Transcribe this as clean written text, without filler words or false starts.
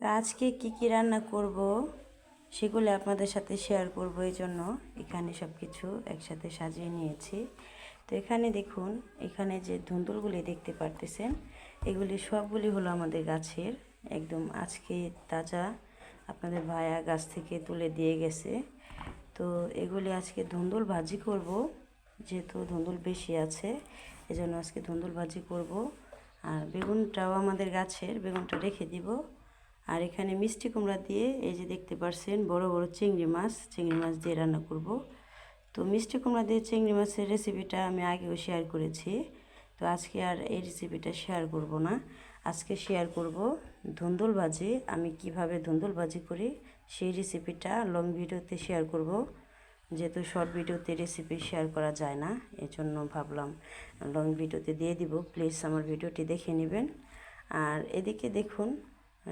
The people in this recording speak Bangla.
আজকে কি রান্না করব সেগুলো আপনাদের সাথে শেয়ার করব, এই জন্য এখানে সব কিছু একসাথে সাজিয়ে নিয়েছি। তো এখানে দেখুন, এখানে যে ধুন্দুলগুলি দেখতে পারতেছেন, এগুলি সবগুলি হলো আমাদের গাছের, একদম আজকে তাজা, আপনাদের ভাইয়া গাছ থেকে তুলে দিয়ে গেছে। তো এগুলি আজকে ধুন্দুল ভাজি করব, যেহেতু ধুন্দুল বেশি আছে এজন্য আজকে ধুন্দুল ভাজি করব। আর বেগুনটাও আমাদের গাছের, বেগুনটা রেখে দিব। আর এখানে মিষ্টি কুমড়া দিয়ে, এই যে দেখতে পাচ্ছেন বড় বড় চিংড়ি মাছ দিয়ে রান্না করব। তো মিষ্টি কুমড়া দিয়ে চিংড়ি মাছের রেসিপিটা আমি আগেও শেয়ার করেছি, তো আজকে আর এই রেসিপিটা শেয়ার করব না। আজকে শেয়ার করব ধুন্দুল ভাজি। আমি কিভাবে ধুন্দুল ভাজি করি সেই রেসিপিটা লং ভিডিওতে শেয়ার করব, যেহেতু শর্ট ভিডিওতে রেসিপি শেয়ার করা যায় না, এজন্য ভাবলাম লং ভিডিওতে দিয়ে দিব। প্লিজ আমার ভিডিওটি দেখে নেবেন। আর এদিকে দেখুন,